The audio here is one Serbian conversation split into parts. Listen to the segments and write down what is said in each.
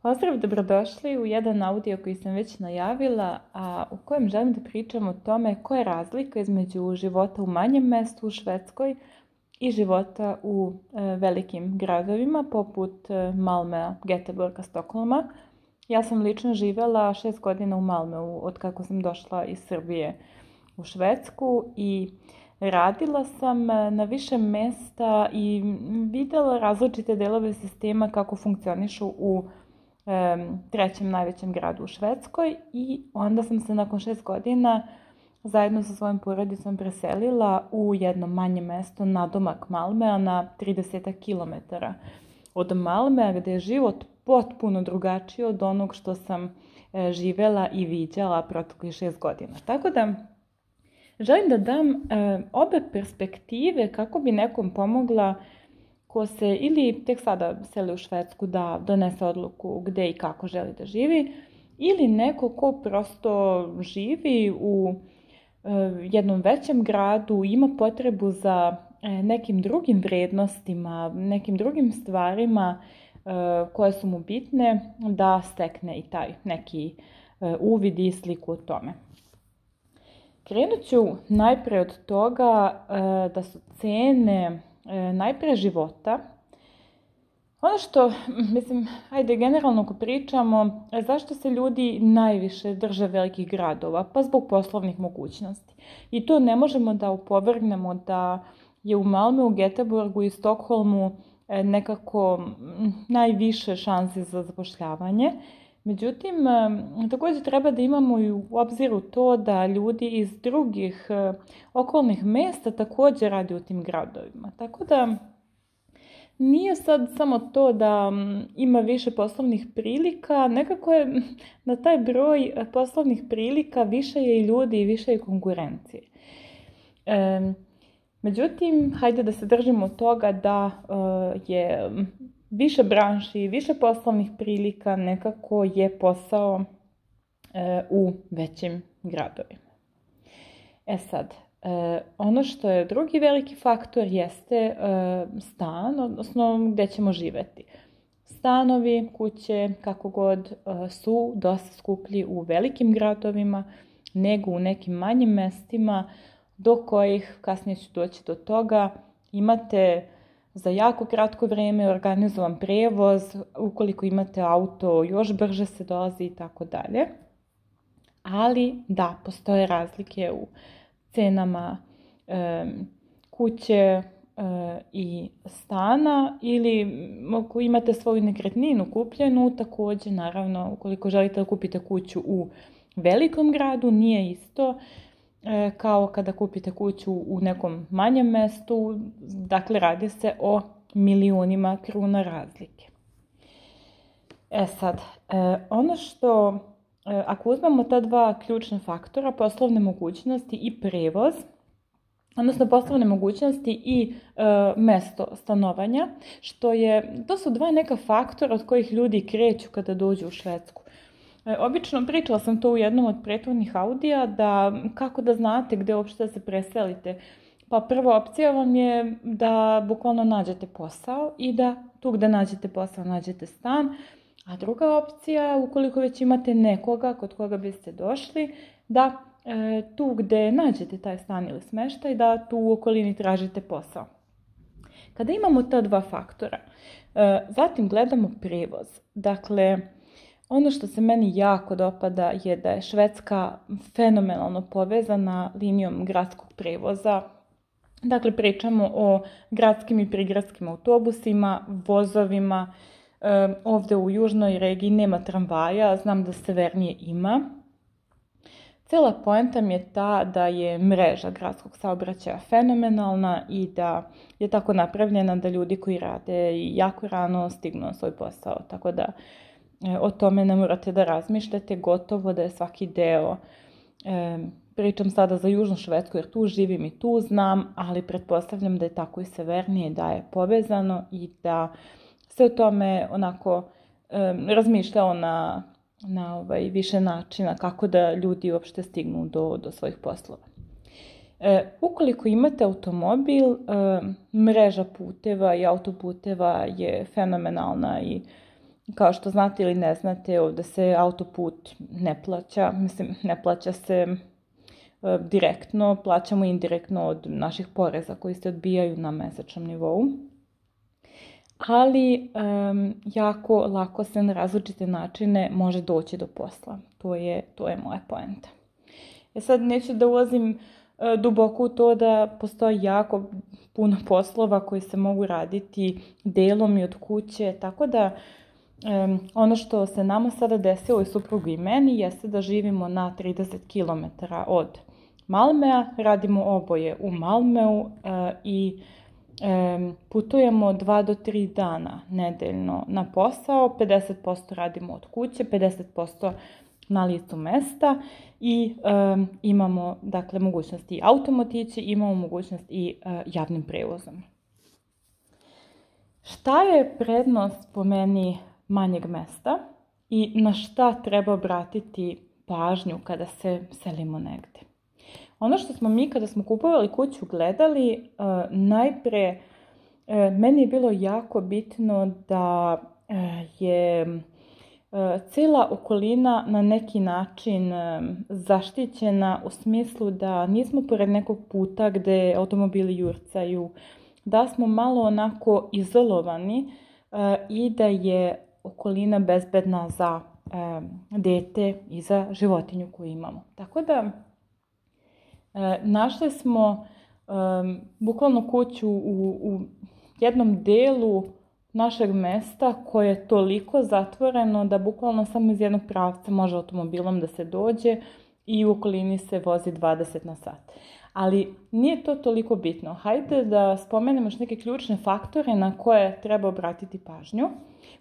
Pozdrav, dobrodošli u jedan audio koji sam već najavila, a u kojem želim da pričam o tome koja je razlika između života u manjem mestu u Švedskoj i života u velikim gradovima poput Malmea, Göteborga, Stokholma. Ja sam lično živjela 6 godina u Malmeu od kako sam došla iz Srbije u Švedsku i radila sam na više mesta i videla različite delove sistema kako funkcionišu u trećem najvećem gradu u Švedskoj i onda sam se nakon 6 godina zajedno sa svojom porodicom preselila u jedno manje mesto nadomak Malmea na 30 km od Malmea, gde je život potpuno drugačiji od onog što sam živela i viđala proteklih 6 godina. Tako da želim da dam obe perspektive kako bi nekom pomogla ko se ili tek sada seli u Švedsku da donese odluku gde i kako želi da živi, ili neko ko prosto živi u jednom većem gradu, ima potrebu za nekim drugim vrednostima, nekim drugim stvarima koje su mu bitne, da stekne i taj neki uvid i sliku o tome. Krenut ću najpre od toga da su cene najpre života. Ono što, ajde generalno ako pričamo, zašto se ljudi najviše drže velikih gradova? Pa zbog poslovnih mogućnosti. I to ne možemo da opovrgnemo da je u Malmeu, Göteborgu i Stokholmu nekako najviše šanse za zapošljavanje. Međutim, također treba da imamo i u obziru to da ljudi iz drugih okolnih mesta također rade u tim gradovima. Tako da nije sad samo to da ima više poslovnih prilika, nekako je na taj broj poslovnih prilika više je i ljudi i više je konkurencije. Međutim, hajde da se držimo toga da je više branši, više poslovnih prilika, nekako je posao u većim gradovima. Sad, ono što je drugi veliki faktor jeste stan, odnosno gde ćemo živeti. Stanovi, kuće, kako god, su dosta skuplji u velikim gradovima nego u nekim manjim mestima, do kojih, kasnije ću doći do toga, imate za jako kratko vreme organizovan prevoz, ukoliko imate auto još brže se dolazi i tako dalje. Ali da, postoje razlike u cenama kuće i stana, ili ako imate svoju nekretninu kupljenu, također naravno ukoliko želite da kupite kuću u velikom gradu, nije isto kao kada kupite kuću u nekom manjem mestu, dakle radi se o milionima kruna razlike. Sad, ono što, ako uzmemo ta dva ključna faktora, poslovne mogućnosti i prevoz, odnosno poslovne mogućnosti i mesto stanovanja, to su dva neka faktora od kojih ljudi kreću kada dođu u Švedsku. Obično pričala sam to u jednom od prethodnih audija, da kako da znate gde uopšte da se preselite. Pa prva opcija vam je da bukvalno nađete posao i da tu gde nađete posao nađete stan, a druga opcija, ukoliko već imate nekoga kod koga biste došli, da tu gde nađete taj stan ili smeštaj, da tu u okolini tražite posao. Kada imamo ta dva faktora, zatim gledamo prevoz. Dakle, ono što se meni jako dopada je da je Švedska fenomenalno povezana linijom gradskog prevoza. Dakle, pričamo o gradskim i prigradskim autobusima, vozovima. Ovde u južnoj regiji nema tramvaja, znam da severnije ima. Cela poenta mi je ta da je mreža gradskog saobraćaja fenomenalna i da je tako napravljena da ljudi koji rade jako rano stignu na svoj posao. Tako da o tome ne morate da razmišljate, gotovo da je svaki deo. Pričam sada za južnu Švedsku jer tu živim i tu znam, ali pretpostavljam da je tako i severnije, da je povezano i da se o tome onako razmišljao na više načina kako da ljudi uopšte stignu do svojih poslova. Ukoliko imate automobil, mreža puteva i autoputeva je fenomenalna i Kao što znate ili ne znate, ovdje se autoput ne plaća, mislim ne plaća se direktno, plaćamo indirektno od naših poreza koji se odbijaju na mesečnom nivou. Ali jako lako se na različite načine može doći do posla. To je moja poenta. Sad neću da ulazim duboko u to da postoji jako puno poslova koji se mogu raditi delom i od kuće, tako da ono što se nama sada desilo i suprugu i meni jeste da živimo na 30 km od Malmea, radimo oboje u Malmeu i putujemo 2 do 3 dana nedeljno na posao, 50% radimo od kuće, 50% na licu mesta i imamo dakle mogućnost i autom otići, imamo mogućnost i javnim prevozom. Šta je prednost po meni manjeg mesta i na šta treba obratiti pažnju kada se selimo negdje? Ono što smo mi kada smo kupovali kuću gledali, najpre meni je bilo jako bitno da je cijela okolina na neki način zaštićena u smislu da nismo pored nekog puta gdje automobili jurcaju, da smo malo onako izolovani i da je okolina bezbedna za dete i za životinju koju imamo. Tako da našli smo bukvalno kuću u jednom delu našeg mesta koje je toliko zatvoreno da bukvalno samo iz jednog pravca može automobilom da se dođe i u okolini se vozi 20 na sat. Ali nije to toliko bitno. Hajde da spomenemo još neke ključne faktore na koje treba obratiti pažnju,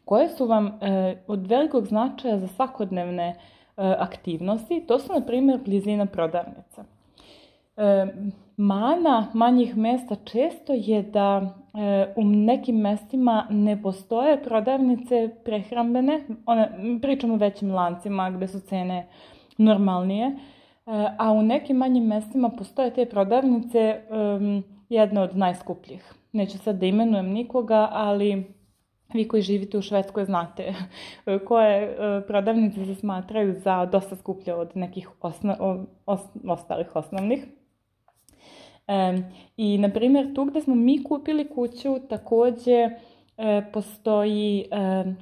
koje su vam od velikog značaja za svakodnevne aktivnosti. To su, na primjer, blizina prodavnica. Mana manjih mesta često je da u nekim mestima ne postoje prodavnice prehrambene, pričamo o većim lancima gdje su cene normalnije, a u nekim manjim mestima postoje te prodavnice, jedna od najskupljih. Neću sad da imenujem nikoga, ali vi koji živite u Švedskoj znate koje prodavnice se smatraju za dosta skuplje od nekih ostalih osnovnih. I, na primjer, tu gdje smo mi kupili kuću također postoji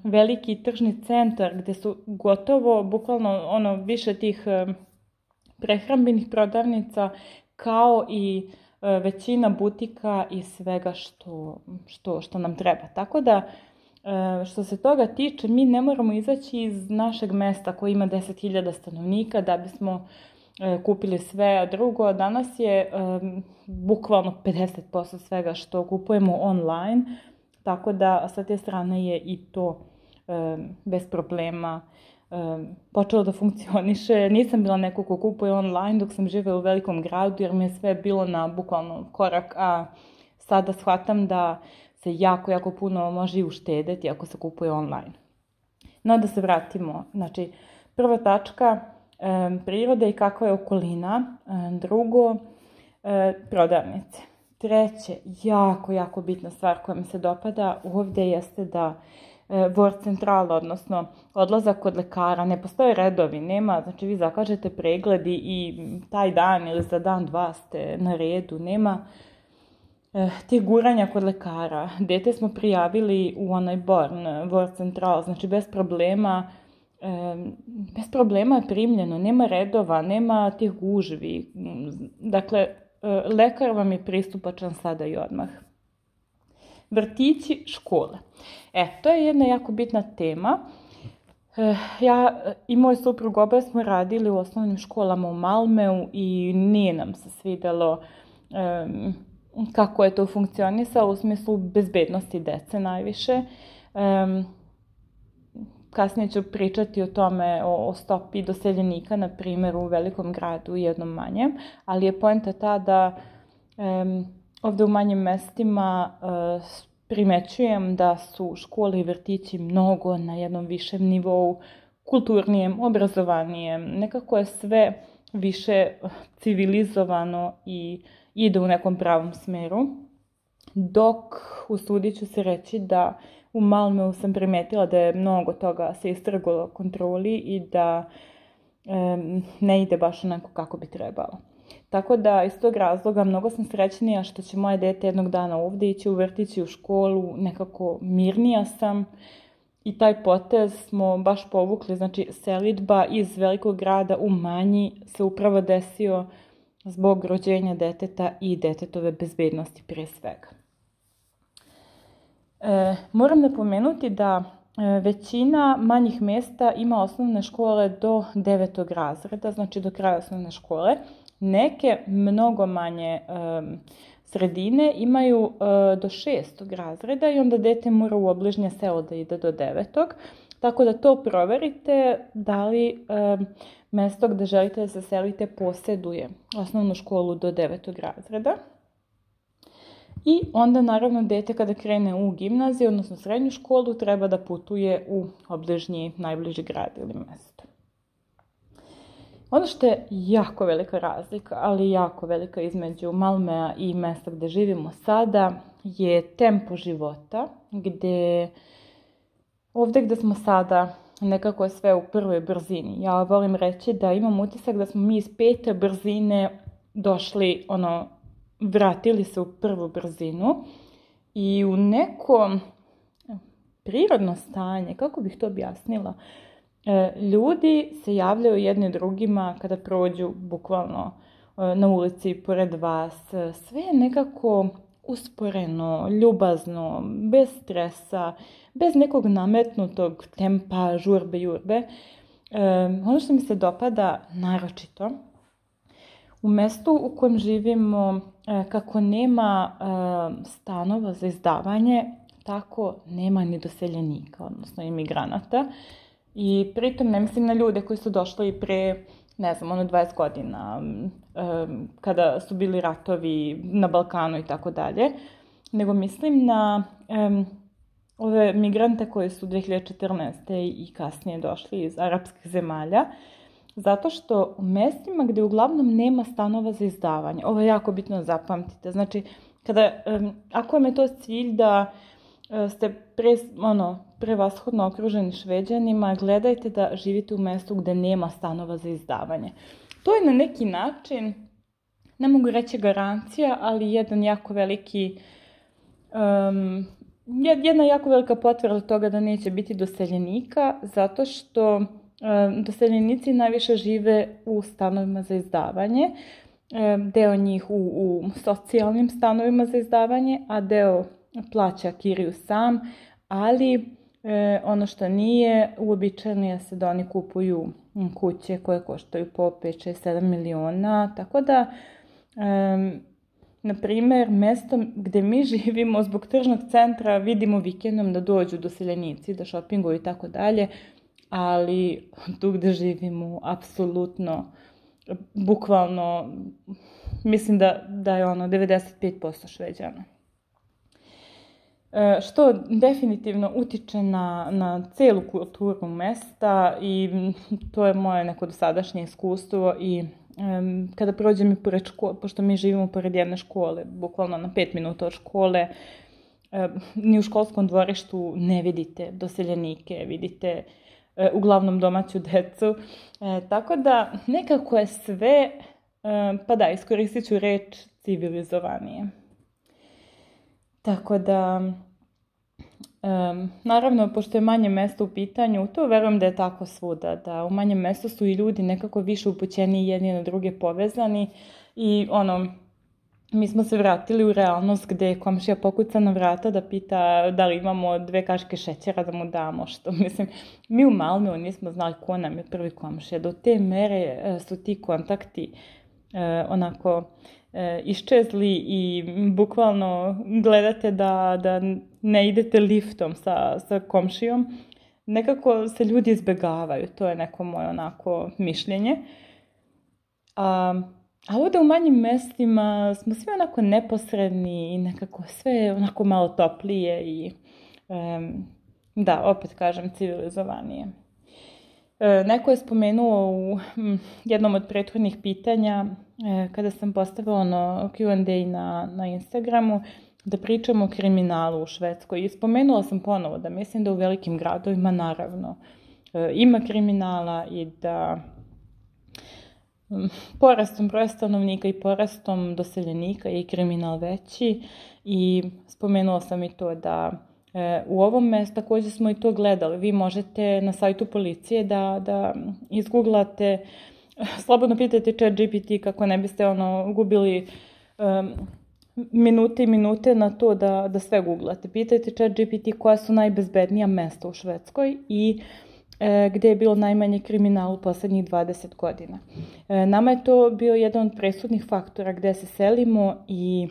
veliki tržni centar gdje su gotovo, bukvalno više tih prehrambenih prodavnica kao i većina butika i svega što nam treba. Tako da, što se toga tiče, mi ne moramo izaći iz našeg mesta koji ima 10.000 stanovnika da bismo kupili sve, a drugo, danas je bukvalno 50% svega što kupujemo online, tako da sa te strane je i to bez problema počelo da funkcioniše. Nisam bila neko ko kupuje online dok sam živela u velikom gradu jer mi je sve bilo na bukvalno korak, a sada shvatam da se jako, jako puno može i uštedeti ako se kupuje online. No da se vratimo, znači prva tačka, prirode i kakva je okolina. Drugo, prodavnice. Treće, jako, jako bitna stvar koja mi se dopada ovdje jeste da Vårdcentrala, odnosno odlazak kod lekara, ne postoje redovi, nema, znači vi zakažete pregledi i taj dan ili za dan dva ste na redu, nema tih guranja kod lekara. Dete smo prijavili u onaj Born Vårdcentral, znači bez problema je primljeno, nema redova, nema tih gužvi. Dakle, lekar vam je pristupačan sada i odmah. Vrtići, škole. To je jedna jako bitna tema. Ja i moj suprug oba smo radili u osnovnim školama u Malmeu i nije nam se svidjelo kako je to funkcionisalo u smislu bezbednosti dece najviše. Kasnije ću pričati o tome, o stopi doseljenika, na primjer, u velikom gradu i jednom manjem, ali je poenta ta da ovdje u manjim mestima primećujem da su škole i vrtići mnogo na jednom višem nivou, kulturnijem, obrazovanijem, nekako je sve više civilizovano i ide u nekom pravom smeru, dok usudit ću se reći da u Malmeu sam primetila da je mnogo toga se istrglo kontroli i da ne ide baš onako kako bi trebalo. Tako da iz tog razloga mnogo sam srećnija što će moje dete jednog dana ovdje ići u vrtić i u školu, nekako mirnija sam. I taj potez smo baš povukli, znači selidba iz velikog grada u manji se upravo desio zbog rođenja deteta i detetove bezbednosti prije svega. Moram napomenuti da većina manjih mjesta ima osnovne škole do 9. razreda, znači do kraja osnovne škole. Neke mnogo manje sredine imaju do 6. razreda i onda dete mora u obližnje selo da ide do 9. Tako da to proverite da li mjesto gdje želite da se selite posjeduje osnovnu školu do 9. razreda. I onda naravno dete kada krene u gimnaziju, odnosno srednju školu, treba da putuje u obližnji, najbliži grad ili mjesto. Ono što je jako velika razlika, ali jako velika između Malmea i mjesta gdje živimo sada, je tempo života, gdje ovdje gdje smo sada nekako je sve u prvoj brzini. Ja volim reći da imam utisak da smo mi iz 5. brzine došli, vratili se u prvu brzinu i u neko prirodno stanje, kako bih to objasnila, ljudi se javljaju jedni drugima kada prođu bukvalno na ulici pored vas. Sve je nekako usporeno, ljubazno, bez stresa, bez nekog nametnutog tempa, žurbe, jurbe. Ono što mi se dopada naročito, u mjestu u kojem živimo, kako nema stanova za izdavanje, tako nema ni doseljenika, odnosno imigranata. I pritom ne mislim na ljude koji su došli pre, 20 godina, kada su bili ratovi na Balkanu i tako dalje, nego mislim na ove migrante koji su 2014. i kasnije došli iz arapskih zemalja, zato što u mjestima gdje uglavnom nema stanova za izdavanje, ovo je jako bitno da zapamtite, znači ako vam je to cilj da ste prevashodno okruženi Šveđanima, gledajte da živite u mjestu gdje nema stanova za izdavanje. To je na neki način, ne mogu reći garancija, ali jedan jako veliki, jedna jako velika potvrda toga da neće biti doseljenika, zato što doseljenici najviše žive u stanovima za izdavanje, deo njih u socijalnim stanovima za izdavanje, a deo plaća kiriju sam, ali ono što nije uobičajeno je da oni kupuju kuće koje koštaju po 5, 6, 7 miliona, tako da na primjer, mjesto gdje mi živimo zbog tržnog centra vidimo vikendom da dođu doseljenici, da šopinguju i tako dalje, ali tu gdje živimo apsolutno, bukvalno, mislim da je 95% Šveđana. Što definitivno utiče na cijelu kulturu mjesta i to je moje neko dosadašnje iskustvo i kada prođem i pored škole, pošto mi živimo pored jedne škole, bukvalno na 5 minuta od škole, ni u školskom dvorištu ne vidite doseljenike, vidite uglavnom domaću decu, tako da nekako je sve, pa da, iskoristit ću reč civilizovanije. Tako da, naravno, pošto je manje mjesto u pitanju, to verujem da je tako svuda, da u manjem mjestu su i ljudi nekako više upućeni jedni na druge povezani i mi smo se vratili u realnost gdje je komšija pokuca na vrata da pita da li imamo 2 kašike šećera da mu damo, što mislim, mi u Malmeu nismo znali ko nam je prvi komšija, do te mere su ti kontakti iščezli i bukvalno gledate da ne idete liftom sa komšijom. Nekako se ljudi izbjegavaju, to je neko moje mišljenje. A ovdje u manjim mjestima smo svi neposredni i nekako sve malo toplije i da, opet kažem, civilizovanije. Neko je spomenuo u jednom od prethodnih pitanja kada sam postavila Q&A na Instagramu, da pričamo o kriminalu u Švedskoj. I spomenula sam ponovo da mislim da u velikim gradovima naravno ima kriminala i da porastom broja stanovnika i porastom doseljenika je i kriminal veći. I spomenula sam i to da u ovom mestu također smo i to gledali. Vi možete na sajtu policije da izgooglate, slobodno pitajte ChatGPT kako ne biste gubili minute i minute na to da sve googlate. Pitajte ChatGPT koja su najbezbednija mesta u Švedskoj i gdje je bilo najmanje kriminala u posljednjih 20 godina. Nama je to bio jedan od presudnih faktora gdje se selimo i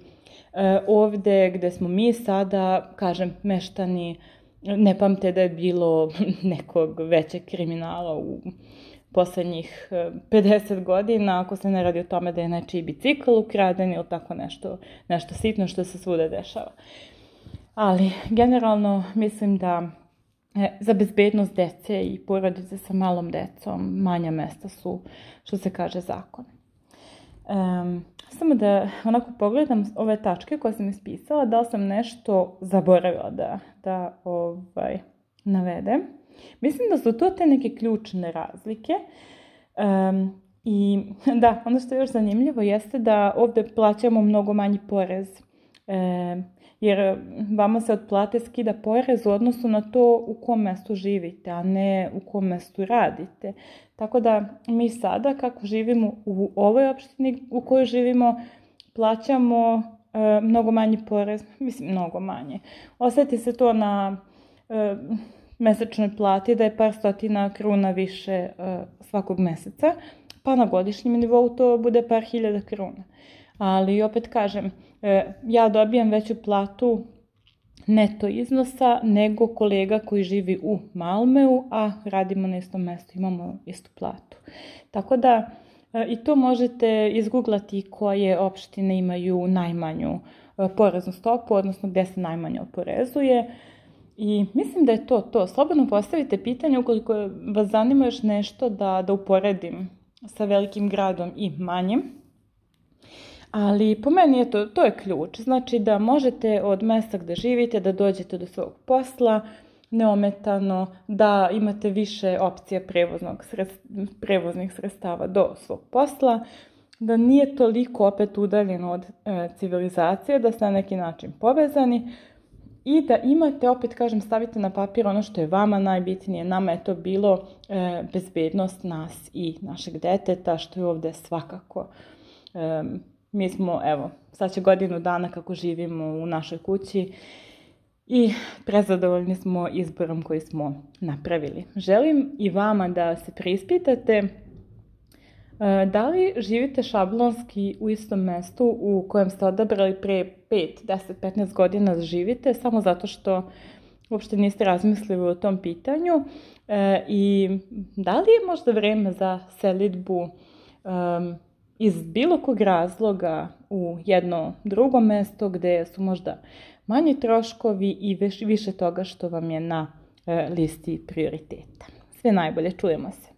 ovdje gdje smo mi sada, kažem, meštani ne pamte da je bilo nekog većeg kriminala u posljednjih 50 godina, ako se ne radi o tome da je nečiji bicikl ukraden ili tako nešto sitno što se svuda dešava. Ali generalno mislim da za bezbednost dece i porodice sa malom decom manja mesta su, što se kaže, zakon. Samo da onako pogledam ove tačke koje sam ispisala, da li sam nešto zaboravila da navedem. Mislim da su to te neke ključne razlike. I da, ono što je još zanimljivo jeste da ovdje plaćamo mnogo manji porez. Jer vama se od plate skida porez u odnosu na to u kom mjestu živite, a ne u kom mjestu radite. Tako da mi sada, kako živimo u ovoj opštini u kojoj živimo, plaćamo mnogo manji porez, mislim mnogo manje. Osjeti se to na mesečnoj plati da je par stotina kruna više svakog meseca, pa na godišnjem nivou to bude par hiljada kruna. Ali opet kažem, ja dobijam veću platu neto iznosa nego kolega koji živi u Malmeu, a radimo na istom mjestu, imamo istu platu. Tako da i to možete izgooglati koje opštine imaju najmanju poreznu stopu, odnosno gdje se najmanje oporezuje. I mislim da je to. Slobodno postavite pitanje ukoliko vas zanima još nešto da uporedim sa velikim gradom i manjim. Ali po meni je to je ključ. Znači da možete od mjesta gdje živite da dođete do svog posla neometano, da imate više opcija prevoznih sredstava do svog posla, da nije toliko opet udaljeno od civilizacije, da ste na neki način povezani i da imate, opet kažem, stavite na papir ono što je vama najbitnije. Nama je to bilo bezbednost nas i našeg deteta, što je ovdje svakako. Mi smo, evo, sad će godinu dana kako živimo u našoj kući i prezadovoljni smo izborom koji smo napravili. Želim i vama da se preispitate da li živite šablonski u istom mjestu u kojem ste odabrali pre 5, 10, 15 godina da živite, samo zato što uopšte niste razmislili o tom pitanju i da li je možda vreme za selidbu iz bilo kog razloga u jedno drugo mjesto gdje su možda manji troškovi i više toga što vam je na listi prioriteta. Sve najbolje, čujemo se.